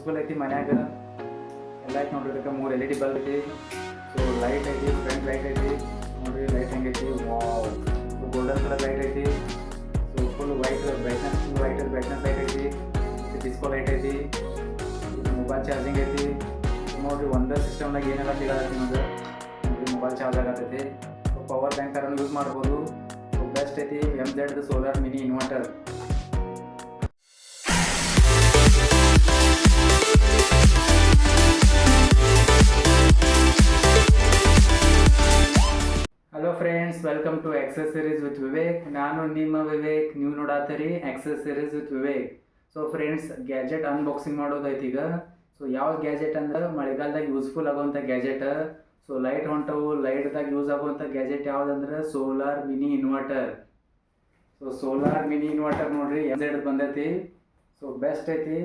Useful ಐತಿ ಮನ್ಯಾಗ ಎಲ್ಲ ಐತಿ ನೋಡ್ರಿ. ಇದಕ್ಕೆ 3 LED ಬಲ್ಬ್ ಐತಿ. ಸೊ ಲೈಟ್ ಐತಿ, ಫ್ರಂಟ್ ಲೈಟ್ ಐತಿ ನೋಡ್ರಿ. ಲೈಟ್ ಹೆಂಗೈತಿ, ವಾವ್, ಗೋಲ್ಡನ್ ಕಲರ್ ಲೈಟ್ ಐತಿ. So full white brightness light ಐತಿ. ಡಿಸ್ಕೋ ಲೈಟ್ ಐತಿ. ಮೊಬೈಲ್ ಚಾರ್ಜಿಂಗ್ ಐತಿ ನೋಡ್ರಿ. ಒಂದೇ ಸಿಸ್ಟಮ್ನಾಗ ಏನೆಲ್ಲ ಸಿಗತ್ತೆ ನಿಮ್ಗೆ ನೋಡ್ರಿ. ಮೊಬೈಲ್ ಚಾರ್ಜ್ ಆಗತ್ತೈತಿ. ಪವರ್ ಬ್ಯಾಂಕ್ ಥರ ಯೂಸ್ ಮಾಡ್ಬೋದು. ಬೆಸ್ಟ್ ಐತಿ MZ solar mini inverter. Hello friends, welcome to accessories with Vivek. ನಾನು ನಿಮ್ಮ ವಿವೇಕ್, ನೀವು ನೋಡಾತೀರಿ accessories with Vivek. So friends, gadget unboxing ಮಾಡೋದೈತಿ ಈಗ. ಸೊ ಯಾವ ಗ್ಯಾಜೆಟ್ ಅಂದ್ರೆ ಮಳೆಗಾಲದಾಗ ಯೂಸ್ಫುಲ್ ಆಗುವಂಥ ಗ್ಯಾಜೆಟ್. ಸೊ ಲೈಟ್ ಹೊಂಟವು, ಲೈಟ್ದಾಗ ಯೂಸ್ ಆಗುವಂಥ ಗ್ಯಾಜೆಟ್ ಯಾವುದಂದ್ರೆ solar mini inverter. So solar mini inverter ನೋಡ್ರಿ MZ ಬಂದೈತಿ. ಸೊ ಬೆಸ್ಟ್ ಐತಿ,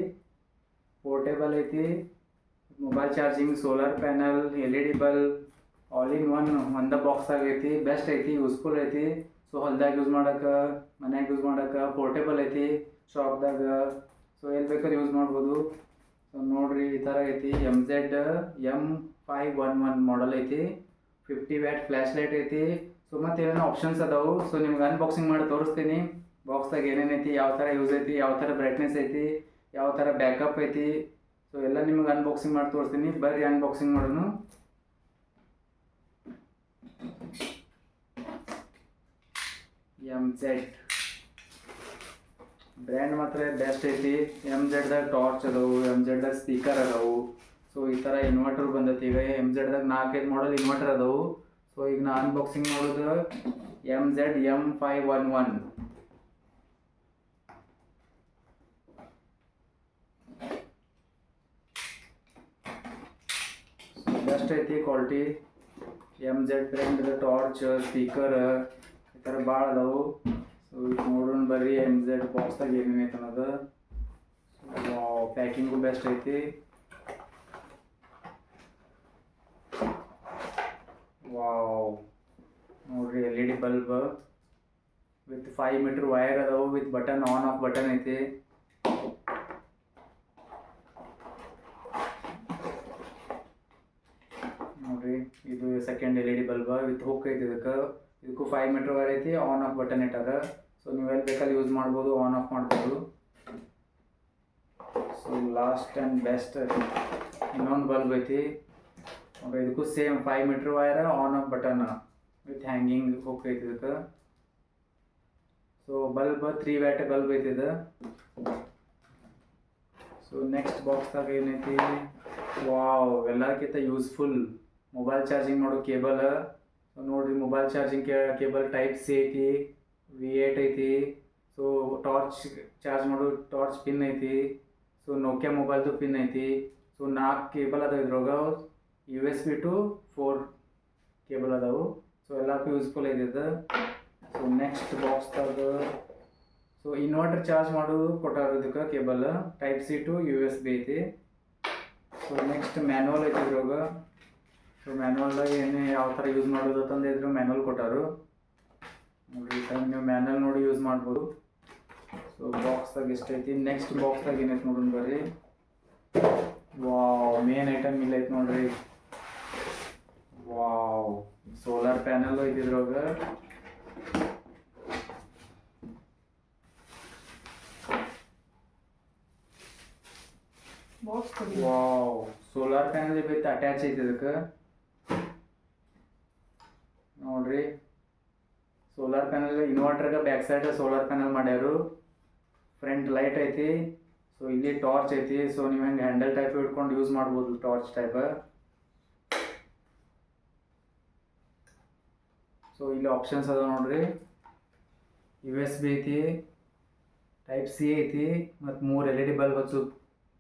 ಪೋರ್ಟೇಬಲ್ ಐತಿ, mobile charging, solar panel, LED bulb all in one ಒಂದ ಬಾಕ್ಸ್ದಾಗ ಐತಿ. ಬೆಸ್ಟ್ ಐತಿ, ಯೂಸ್ಫುಲ್ ಐತಿ. ಸೊ ಹೊಲ್ದಾಗ ಯೂಸ್ ಮಾಡೋಕೆ, ಮನ್ಯಾಗ ಯೂಸ್ ಮಾಡೋಕೆ, ಪೋರ್ಟೇಬಲ್ ಐತಿ, ಶಾಪ್ದಾಗ ಸೊ ಎಲ್ಲಿ ಬೇಕಾದ್ರೆ ಯೂಸ್ ಮಾಡ್ಬೋದು. ಸೊ ನೋಡ್ರಿ ಈ ಥರ ಐತಿ. MZ M511 ಮಾಡಲ್ ಐತಿ. 50 ವ್ಯಾಟ್ ಫ್ಲ್ಯಾಶ್ ಲೈಟ್ ಐತಿ. ಸೊ ಮತ್ತು ಏನೇನೋ ಆಪ್ಷನ್ಸ್ ಅದಾವು. ಸೊ ನಿಮ್ಗೆ ಅನ್ಬಾಕ್ಸಿಂಗ್ ಮಾಡಿ ತೋರಿಸ್ತೀನಿ. ಬಾಕ್ಸ್ದಾಗ ಏನೇನೈತಿ, ಯಾವ ಥರ ಯೂಸ್ ಐತಿ, ಯಾವ ಥರ ಬ್ರೈಟ್ನೆಸ್ ಐತಿ, ಯಾವ ಥರ ಬ್ಯಾಕಪ್ ಐತಿ. ಸೊ ಎಲ್ಲ ನಿಮ್ಗೆ ಅನ್ಬಾಕ್ಸಿಂಗ್ ಮಾಡಿ ತೋರಿಸ್ತೀನಿ. ಬರ್ರಿ ಅನ್ಬಾಕ್ಸಿಂಗ್ ಮಾಡೋಣ. MZ ಬ್ರ್ಯಾಂಡ್ ಮಾತ್ರ ಬೆಸ್ಟ್ ಐತಿ. MZದಾಗ ಟಾರ್ಚ್ ಅದಾವು, MZದಾಗ ಸ್ಪೀಕರ್ ಅದಾವು. ಸೊ ಈ ಥರ ಇನ್ವರ್ಟರ್ ಬಂದೈತಿ. ಈಗ MZದಾಗ 4-5 ಮಾಡಲ್ ಇನ್ವರ್ಟರ್ ಅದಾವು. ಸೊ ಈಗ ನಾ ಅನ್ಬಾಕ್ಸಿಂಗ್ ಮಾಡೋದು MZ M511. ಬೆಸ್ಟ್ ಐತಿ quality. MZ brand torch, speaker ಈ ಥರ ಭಾಳ ಅದಾವು. ಸೊ ಈಗ ನೋಡೋಣ ಬರ್ರಿ MZ ಬಾಕ್ಸ್ದಾಗ ಏನೇನೈತೆ ಅನ್ನೋದು. ಸೊ ಪ್ಯಾಕಿಂಗು ಬೆಸ್ಟ್ ಐತಿ. ವಾವ್ ನೋಡ್ರಿ, LED bulb with 5 metre wire ಅದಾವು. With button, on off button ಐತಿ. ನೋಡ್ರಿ ಇದು second LED bulb with hook ಐತಿ. ಇದಕ್ಕೂ 5 ಮೀಟರ್ ವೈರ್ ಐತಿ, ಆನ್ ಆಫ್ ಬಟನ್ ಇಟ್ಟಾರ. ಸೊ ನೀವು ಎಲ್ಲಿ ಬೇಕಾದ್ರೆ ಯೂಸ್ ಮಾಡ್ಬೋದು, ಆನ್ ಆಫ್ ಮಾಡ್ಬೋದು. ಸೊ ಲಾಸ್ಟ್ ಆ್ಯಂಡ್ ಬೆಸ್ಟ್ ಇನ್ನೊಂದು ಬಲ್ಬ್ ಐತಿ ನೋಡ್ರಿ. ಇದಕ್ಕೂ same 5 metre wire, on off button with hanging hook ಐತಿ ಇದಕ್ಕೆ. ಸೊ ಬಲ್ಬ್ 3 ವ್ಯಾಟ್ ಬಲ್ಬ್ ಐತಿ ಇದು. ಸೊ ನೆಕ್ಸ್ಟ್ ಬಾಕ್ಸ್ದಾಗ ಏನೈತಿ, ವಾವ್, ಎಲ್ಲಕ್ಕಿಂತ ಯೂಸ್ಫುಲ್ ಮೊಬೈಲ್ ಚಾರ್ಜಿಂಗ್ ಮಾಡೋ ಕೇಬಲ್. ಸೊ ನೋಡ್ರಿ, mobile charging cable type C ಐತಿ, V8 ಐತಿ. ಸೊ ಟಾರ್ಚ್ ಚಾರ್ಜ್ ಮಾಡೋ ಟಾರ್ಚ್ ಪಿನ್ ಐತಿ. ಸೊ ನೋಕಿಯಾ ಮೊಬೈಲ್ದು ಪಿನ್ ಐತಿ. ಸೊ 4 ಕೇಬಲ್ ಅದಾವ ಇದ್ರೊಳಗೆ. USB to 4 ಕೇಬಲ್ ಅದಾವು. ಸೊ ಎಲ್ಲಕ್ಕೂ ಯೂಸ್ಫುಲ್ ಐತಿ ಇದು. ಸೊ ನೆಕ್ಸ್ಟ್ ಬಾಕ್ಸ್ದಾಗ ಸೊ ಇನ್ವರ್ಟರ್ ಚಾರ್ಜ್ ಮಾಡೋದು ಕೊಟ್ಟಾರ ಇದಕ್ಕೆ cable. Type C to USB ಐತಿ. ಸೊ ನೆಕ್ಸ್ಟ್ ಮ್ಯಾನುವಲ್ ಐತಿ ಇದ್ರೊಳಗೆ. ಸೊ ಮ್ಯಾನುವಲ್ದಾಗ ಏನೇ ಯಾವ ಥರ ಯೂಸ್ ಮಾಡೋದು ಅಂತಂದು ಇದ್ರ ಮ್ಯಾನುವಲ್ ಕೊಟ್ಟಾರು ನೋಡಿ. ನೀವು ಮ್ಯಾನುವಲ್ ನೋಡಿ ಯೂಸ್ ಮಾಡ್ಬೋದು. ಸೊ ಬಾಕ್ಸ್ದಾಗ ಎಷ್ಟೈತಿ. ನೆಕ್ಸ್ಟ್ ಬಾಕ್ಸ್ದಾಗ ಏನೈತಿ ನೋಡೋಣ ಬರ್ರಿ. ವಾವ್, ಮೇನ್ ಐಟಮ್ ಇಲ್ಲ ಐತಿ ನೋಡ್ರಿ. ವಾವ್, ಸೋಲಾರ್ ಪ್ಯಾನಲ್ ಐತಿ ಇದ್ರೊಳಗೆ. Wow, solar panel with attach ಐತಿ ಇದಕ್ಕೆ ನೋಡ್ರಿ. ಸೋಲಾರ್ ಪ್ಯಾನಲ್ ಇನ್ವರ್ಟರ್ಗೆ ಬ್ಯಾಕ್ ಸೈಡ್ ಸೋಲಾರ್ ಪ್ಯಾನಲ್ ಮಾಡ್ಯಾರು. ಫ್ರಂಟ್ ಲೈಟ್ ಐತಿ. ಸೊ ಇಲ್ಲಿ ಟಾರ್ಚ್ ಐತಿ. ಸೊ ನೀವು ಹೆಂಗೆ ಹ್ಯಾಂಡಲ್ ಟೈಪ್ ಇಟ್ಕೊಂಡು ಯೂಸ್ ಮಾಡ್ಬೋದು, ಟಾರ್ಚ್ ಟೈಪ್. ಸೊ ಇಲ್ಲಿ ಆಪ್ಷನ್ಸ್ ಅದಾವ ನೋಡ್ರಿ. USB ಐತಿ, ಟೈಪ್ C ಐತಿ, ಮತ್ತು 3 LED ಬಲ್ಬ್ ಹಚ್ಚು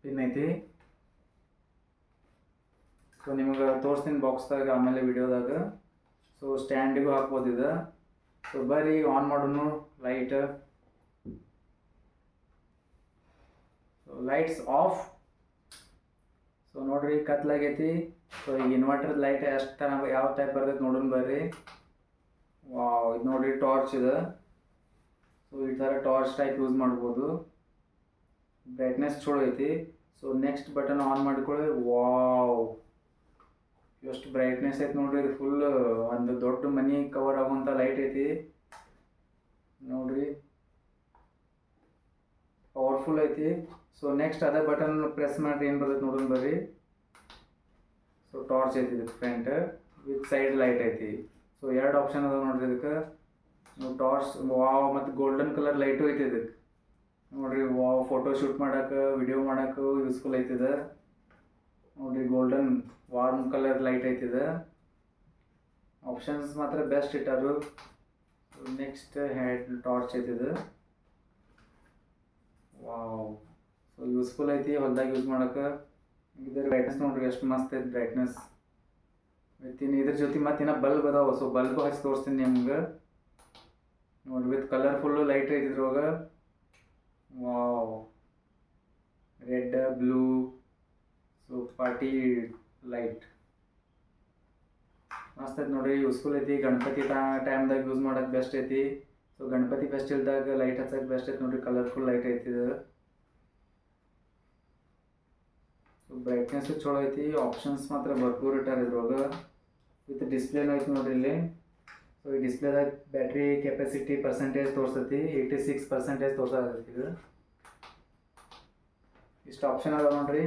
ಪಿನ್ ಐತಿ. ಸೊ ನಿಮಗೆ ತೋರಿಸ್ತೀನಿ ಬಾಕ್ಸ್ದಾಗ ಆಮೇಲೆ ವಿಡಿಯೋದಾಗ. ಸೊ ಸ್ಟ್ಯಾಂಡಿಗೂ ಹಾಕ್ಬೋದು ಇದು. ಸೊ ಬರ್ರಿ ಆನ್ ಮಾಡೋನು light. So lights off. So ನೋಡ್ರಿ ಕತ್ಲಾಗೈತಿ. ಸೊ ಈಗ ಇನ್ವರ್ಟರ್ ಲೈಟ್ ಎಷ್ಟು ಯಾವ ಟೈಪ್ ಬರ್ತೈತೆ ನೋಡೋಣ ಬರ್ರಿ. ವಾವ್, ಇದು ನೋಡ್ರಿ ಟಾರ್ಚ್ ಇದೆ. ಸೊ ಈ ಥರ ಟಾರ್ಚ್ ಟೈಪ್ ಯೂಸ್ ಮಾಡ್ಬೋದು. ಬ್ರೈಟ್ನೆಸ್ ಚಲೋ ಐತಿ. So so next button on ಮಾಡ್ಕೊಳ್ಳಿ. ವಾವ್, ಎಷ್ಟು ಬ್ರೈಟ್ನೆಸ್ ಐತೆ ನೋಡ್ರಿ. ಇದು ಫುಲ್ ಒಂದು ದೊಡ್ಡ ಮನಿ ಕವರ್ ಆಗುವಂಥ ಲೈಟ್ ಐತಿ ನೋಡ್ರಿ, ಪವರ್ಫುಲ್ ಐತಿ. ಸೊ ನೆಕ್ಸ್ಟ್ ಅದೇ ಬಟನ್ ಪ್ರೆಸ್ ಮಾಡಿ ಏನು ಬರ್ತೈತೆ ನೋಡೋಣ ಬರ್ರಿ. ಸೊ ಟಾರ್ಚ್ ಐತಿ ಇದಕ್ಕೆ ಫ್ರಂಟ್ ವಿತ್ ಸೈಡ್ ಲೈಟ್ ಐತಿ. ಸೊ ಎರಡು ಆಪ್ಷನ್ ಅದಾವ ನೋಡ್ರಿ ಇದಕ್ಕೆ. ಟಾರ್ಚ್ ವಾವ್, ಮತ್ತು ಗೋಲ್ಡನ್ ಕಲರ್ ಲೈಟು ಐತಿ ಇದಕ್ಕೆ ನೋಡ್ರಿ. ವಾವ್, ಫೋಟೋ ಶೂಟ್ ಮಾಡೋಕೆ ವಿಡಿಯೋ ಮಾಡೋಕೆ ಯೂಸ್ಫುಲ್ ಐತಿದೆ ನೋಡ್ರಿ. ಗೋಲ್ಡನ್ ವಾರ್ಮ್ ಕಲರ್ ಲೈಟ್ ಐತಿದೆ. ಆಪ್ಷನ್ಸ್ ಮಾತ್ರ ಬೆಸ್ಟ್ ಇಟ್ಟಾರು. ನೆಕ್ಸ್ಟ್ ಹೆಡ್ ಟಾರ್ಚ್ ಐತಿದೆ. ವಾವ್, ಸೊ ಯೂಸ್ಫುಲ್ ಐತಿ ಹೊಲ್ದಾಗ ಯೂಸ್ ಮಾಡೋಕೆ. ಇದರ ಬ್ರೈಟ್ನೆಸ್ ನೋಡ್ರಿ ಎಷ್ಟು ಮಸ್ತ್ ಐತಿ ಬ್ರೈಟ್ನೆಸ್. ವಿತ್ತಿನ ಇದ್ರ ಜೊತೆ ಮತ್ತು ಇನ್ನೂ ಬಲ್ಬ್ ಅದಾವ. ಸೊ ಬಲ್ಬ್ ಹಚ್ಚಿ ತೋರಿಸ್ತೀನಿ ನಿಮ್ಗೆ ನೋಡಿ. ವಿತ್ ಕಲರ್ಫುಲ್ಲು ಲೈಟ್ ಐತಿ ಇದ್ರೊಳಗೆ. Wow, red blue, so party light ಮಸ್ತ್ ಐತಿ ನೋಡ್ರಿ. ಯೂಸ್ಫುಲ್ ಐತಿ. ಗಣಪತಿ ಟೈಮ್ದಾಗ ಯೂಸ್ ಮಾಡೋಕೆ ಬೆಸ್ಟ್ ಐತಿ. ಸೊ ಗಣಪತಿ ಫೆಸ್ಟಿವಲ್ದಾಗ ಲೈಟ್ ಹಚ್ಚಕ್ಕೆ ಬೆಸ್ಟ್ ಐತಿ ನೋಡ್ರಿ. ಕಲರ್ಫುಲ್ ಲೈಟ್ ಐತಿ ಇದು. ಸೊ ಬ್ರೈಟ್ನೆಸ್ಸು ಚಲೋ ಐತಿ. ಆಪ್ಷನ್ಸ್ ಮಾತ್ರ ಭರ್ಪೂರ್ ಇಟ್ಟಾರ ಇದ್ರೊಳಗೆ. ವಿತ್ ಡಿಸ್ಪ್ಲೇನೂ ಐತಿ ನೋಡ್ರಿ ಇಲ್ಲಿ. ಸೊ ಈ ಡಿಸ್ಪ್ಲೇದಾಗ ಬ್ಯಾಟ್ರಿ ಕೆಪಾಸಿಟಿ ಪರ್ಸೆಂಟೇಜ್ ತೋರಿಸ್ತೈತಿ. 86% ತೋರ್ಸತೈತಿ ಇದು. ಇಷ್ಟು ಆಪ್ಷನ್ ಅದಾವ ನೋಡ್ರಿ.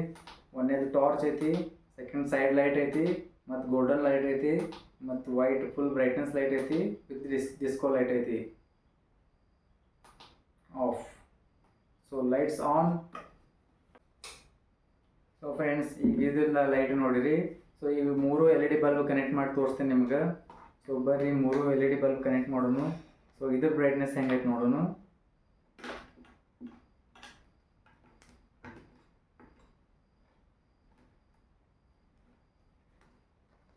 ಒಂದೇದು ಟಾರ್ಚ್ ಐತಿ, ಸೆಕೆಂಡ್ ಸೈಡ್ ಲೈಟ್ ಐತಿ, ಮತ್ತು ಗೋಲ್ಡನ್ ಲೈಟ್ ಐತಿ, ಮತ್ತು ವೈಟ್ ಫುಲ್ ಬ್ರೈಟ್ನೆಸ್ ಲೈಟ್ ಐತಿ ವಿತ್ ಡಿಸ್ಕೋ ಲೈಟ್ ಐತಿ. Of. So lights on. So friends, ಈಗ ಇದನ್ನ ಲೈಟ್ ನೋಡಿರಿ. ಸೊ ಈಗ 3 LED ಬಲ್ಬ್ ಕನೆಕ್ಟ್ ಮಾಡಿ ತೋರಿಸ್ತೀನಿ ನಿಮ್ಗೆ. ಸೊ ಬರ್ರಿ 3 LED ಬಲ್ಬ್ ಕನೆಕ್ಟ್ ಮಾಡೋಣ. ಸೊ ಇದ್ರ ಬ್ರೈಟ್ನೆಸ್ ಹೆಂಗೈತೆ ನೋಡೋಣ.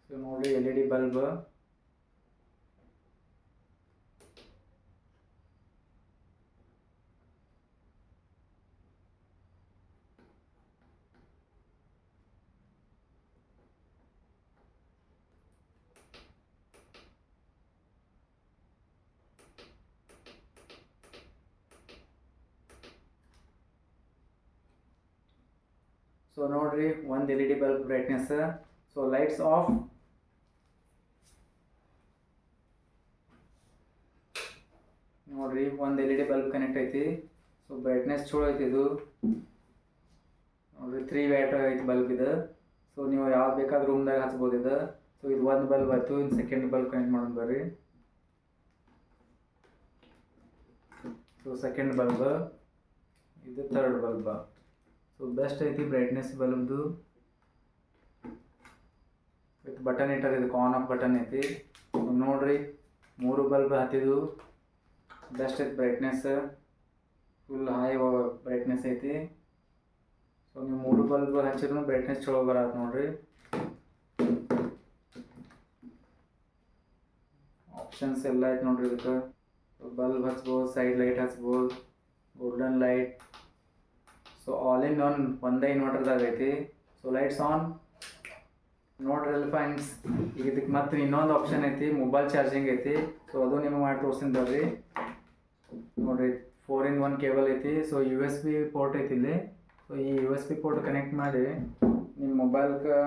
ಸೊ ನೋಡಿ LED ಬಲ್ಬ್. ಸೊ ನೋಡ್ರಿ ಒಂದು LED bulb brightness. So lights off. ನೋಡ್ರಿ ಒಂದು LED ಬಲ್ಬ್ ಕನೆಕ್ಟ್ ಐತಿ. ಸೊ ಬ್ರೈಟ್ನೆಸ್ ಚಲೋ ಐತಿ ಇದು ನೋಡ್ರಿ. 3 ವ್ಯಾಟ್ ಐತಿ ಬಲ್ಬ್ ಇದು. ಸೊ ನೀವು ಯಾವ್ದು ಬೇಕಾದ ರೂಮ್ದಾಗ ಹಚ್ಬೋದು ಇದು. ಸೊ ಇದು ಒಂದು ಬಲ್ಬ್ ಆಯ್ತು. ಇನ್ನು ಸೆಕೆಂಡ್ ಬಲ್ಬ್ ಕನೆಕ್ಟ್ ಮಾಡೋಣ ಬರ್ರಿ. ಸೊ ಸೆಕೆಂಡ್ ಬಲ್ಬ್, ಇದು ಥರ್ಡ್ ಬಲ್ಬ್. ಸೊ ಬೆಸ್ಟ್ ಐತಿ ಬ್ರೈಟ್ನೆಸ್ ಬಲ್ಬ್ದು. ವಿತ್ ಬಟನ್ ಇಟ್ಟಾರ, ಇದಕ್ಕೆ ಆನ್ ಆಫ್ ಬಟನ್ ಐತಿ. ನೋಡ್ರಿ 3 ಬಲ್ಬ್ ಹತ್ತಿದ್ದು ಬೆಸ್ಟ್ ಐತಿ. ಬ್ರೈಟ್ನೆಸ್ ಫುಲ್ ಹೈ ಬ್ರೈಟ್ನೆಸ್ ಐತಿ. ಸೊ ನೀವು 3 ಬಲ್ಬ್ ಹಚ್ಚಿದ್ರು ಬ್ರೈಟ್ನೆಸ್ ಚಲೋ ಬರತ್ತೆ ನೋಡ್ರಿ. ಆಪ್ಷನ್ಸ್ ಎಲ್ಲ ಐತೆ ನೋಡ್ರಿ ಇದಕ್ಕೆ. ಬಲ್ಬ್ ಹಚ್ಬೋದು, ಸೈಡ್ ಲೈಟ್ ಹಚ್ಬೋದು, golden light. So all in one ಒಂದೇ ಇನ್ವರ್ಟರ್ದಾಗ ಐತಿ. So lights on. ನೋಡ್ರಿ ಫ್ರೆಂಡ್ಸ್, ಈಗ ಇದಕ್ಕೆ ಮತ್ತೆ ಇನ್ನೊಂದು ಆಪ್ಷನ್ ಐತಿ, ಮೊಬೈಲ್ ಚಾರ್ಜಿಂಗ್ ಐತಿ. ಸೊ ಅದು ನಿಮಗೆ ಮಾಡಿ ತೋರಿಸ್ತೀನಿ ಬರ್ರಿ. ನೋಡ್ರಿ 4-in-1 ಕೇಬಲ್ ಐತಿ. ಸೊ USB ಪೋರ್ಟ್ ಐತಿ ಇಲ್ಲಿ. ಸೊ ಈ USB ಪೋರ್ಟ್ ಕನೆಕ್ಟ್ ಮಾಡಿ ನಿಮ್ಮ ಮೊಬೈಲ್ಗೆ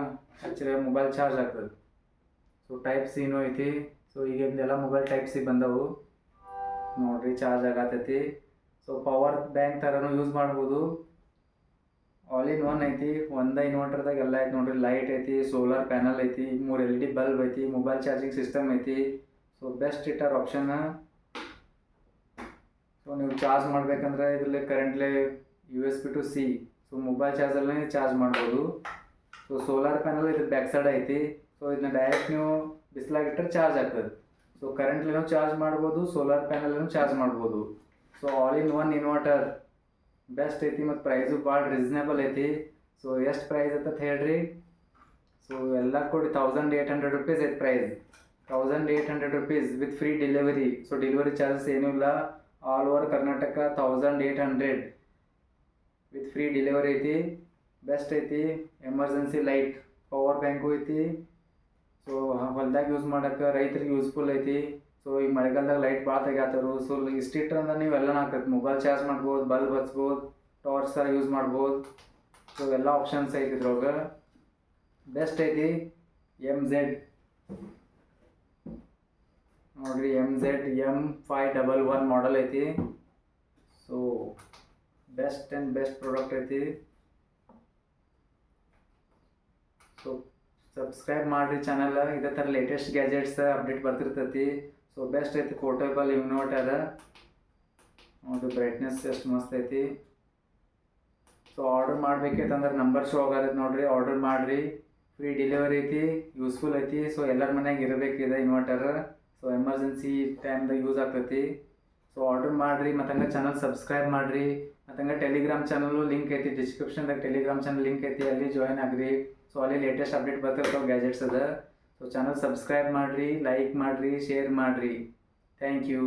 ಹಚ್ಚಿದ್ರೆ ಮೊಬೈಲ್ ಚಾರ್ಜ್ ಆಗ್ತದೆ. ಸೊ Type-C ಐತಿ. ಸೊ ಈಗ ಇದೆಲ್ಲ ಮೊಬೈಲ್ Type-C ಬಂದವು ನೋಡ್ರಿ, ಚಾರ್ಜ್ ಆಗತೈತಿ. ಸೊ ಪವರ್ ಬ್ಯಾಂಕ್ ಥರನೂ ಯೂಸ್ ಮಾಡ್ಬೋದು. ಆಲ್ ಇನ್ ಒನ್ ಐತಿ. ಒಂದೇ ಇನ್ವರ್ಟರ್ದಾಗ ಎಲ್ಲ ಐತಿ ನೋಡ್ರಿ. ಲೈಟ್ ಐತಿ, ಸೋಲಾರ್ ಪ್ಯಾನಲ್ ಐತಿ, 3 LED ಬಲ್ಬ್ ಐತಿ, ಮೊಬೈಲ್ ಚಾರ್ಜಿಂಗ್ ಸಿಸ್ಟಮ್ ಐತಿ. ಸೊ ಬೆಸ್ಟ್ ಇಟ್ಟಾರ ಆಪ್ಷನ್. ಸೊ ನೀವು ಚಾರ್ಜ್ ಮಾಡಬೇಕಂದ್ರೆ ಇದರಲ್ಲಿ ಕರೆಂಟ್ಲಿ USB to C. So mobile ಚಾರ್ಜಲ್ಲೇ ಚಾರ್ಜ್ ಮಾಡ್ಬೋದು. ಸೊ ಸೋಲಾರ್ ಪ್ಯಾನಲ್ ಇದ್ರ ಬ್ಯಾಕ್ ಸೈಡ್ ಐತಿ. ಸೊ ಇದನ್ನ ಡೈರೆಕ್ಟ್ ನೀವು ಬಿಸಿಲಾಗಿಟ್ಟರೆ ಚಾರ್ಜ್ ಆಗ್ತದೆ. ಸೊ ಕರೆಂಟ್ಲಿನೂ ಚಾರ್ಜ್ ಮಾಡ್ಬೋದು, ಸೋಲಾರ್ ಪ್ಯಾನಲ್ನೂ ಚಾರ್ಜ್ ಮಾಡ್ಬೋದು. So all in one inverter best ಐತಿ. ಮತ್ತು ಪ್ರೈಸು ಭಾಳ ರೀಸನೇಬಲ್ ಐತಿ. ಸೊ ಎಷ್ಟು ಪ್ರೈಸ್ ಅಂತ ಹೇಳ್ರಿ. ಸೊ ಎಲ್ಲ ಕೊಡಿ 1800 rupees ಐತಿ price. 1800 rupees with free delivery. So delivery charges ಏನೂ ಇಲ್ಲ. All over Karnataka 1800 with free delivery ಐತಿ. ಬೆಸ್ಟ್ ಐತಿ. ಎಮರ್ಜೆನ್ಸಿ ಲೈಟ್, ಪವರ್ ಬ್ಯಾಂಕು ಐತಿ. ಸೊ ಹೊಲ್ದಾಗ ಯೂಸ್ ಮಾಡೋಕ್ಕೆ ರೈತರಿಗೆ ಯೂಸ್ಫುಲ್ ಐತಿ. ಸೊ ಈಗ ಮಳೆಗಾಲದಾಗ ಲೈಟ್ ಭಾಳ ತೆಗಿತಾರು. ಸೊ ಇಷ್ಟಿಟ್ರೆ ಅಂದ್ರೆ ನೀವು ಎಲ್ಲ ಆಗ್ತೈತೆ. ಮೊಬೈಲ್ ಚಾರ್ಜ್ ಮಾಡ್ಬೋದು, ಬಲ್ಬ್ ಹಚ್ಬೋದು, ಟಾರ್ಚ್ ಥರ ಯೂಸ್ ಮಾಡ್ಬೋದು. ಸೊ ಎಲ್ಲ ಆಪ್ಷನ್ಸ್ ಐತಿ ಇದ್ರೊಳಗೆ. ಬೆಸ್ಟ್ ಐತಿ MZ ನೋಡ್ರಿ, MZ M511 ಮಾಡಲ್ ಐತಿ. So best and best product ಐತಿ. ಸೊ ಸಬ್ಸ್ಕ್ರೈಬ್ ಮಾಡಿರಿ ಚಾನಲ್, ಇದೇ ಥರ ಲೇಟೆಸ್ಟ್ ಗ್ಯಾಜೆಟ್ಸ್ ಅಪ್ಡೇಟ್ ಬರ್ತಿರ್ತೈತಿ. ಸೊ ಬೆಸ್ಟ್ ಐತಿ, ಪೋರ್ಟೇಬಲ್ ಇನ್ವರ್ಟ್ ಅದ ನೋಡಿರಿ, ಬ್ರೈಟ್ನೆಸ್ ಎಷ್ಟು ಮಸ್ತ್ ಐತಿ. ಸೊ ಆರ್ಡರ್ ಮಾಡ್ಬೇಕೈತಂದ್ರೆ ನಂಬರ್ ಶೋ ಆಗತ್ತೆ ನೋಡಿರಿ, ಆರ್ಡರ್ ಮಾಡಿರಿ. ಫ್ರೀ ಡೆಲಿವರಿ ಐತಿ, ಯೂಸ್ಫುಲ್ ಐತಿ. ಸೊ ಎಲ್ಲರ ಮನ್ಯಾಗ ಇರಬೇಕಿದೆ ಇನ್ವರ್ಟರ್. ಸೊ ಎಮರ್ಜೆನ್ಸಿ ಟೈಮ್ದಾಗ ಯೂಸ್ ಆಗ್ತೈತಿ. ಸೊ ಆರ್ಡರ್ ಮಾಡಿರಿ, ಮತ್ತು ಹಂಗೆ ಚಾನಲ್ ಸಬ್ಸ್ಕ್ರೈಬ್ ಮಾಡಿರಿ. ಮತ್ತು ಹಂಗೆ ಟೆಲಿಗ್ರಾಮ್ ಚಾನಲು ಲಿಂಕ್ ಐತಿ ಡಿಸ್ಕ್ರಿಪ್ಷನ್ದಾಗ, ಟೆಲಿಗ್ರಾಮ್ ಚಾನಲ್ ಲಿಂಕ್ ಐತಿ, ಅಲ್ಲಿ ಜಾಯ್ನ್ ಆಗಿರಿ. ಸೊ ಅಲ್ಲಿ ಲೇಟೆಸ್ಟ್ ಅಪ್ಡೇಟ್ ಬರ್ತಿರ್ತಾವೆ ಗ್ಯಾಜೆಟ್ಸ್ ಅದ. ಸೊ ಚಾನಲ್ ಸಬ್ಸ್ಕ್ರೈಬ್ ಮಾಡಿರಿ, ಲೈಕ್ ಮಾಡಿರಿ, ಶೇರ್ ಮಾಡಿರಿ. Thank you.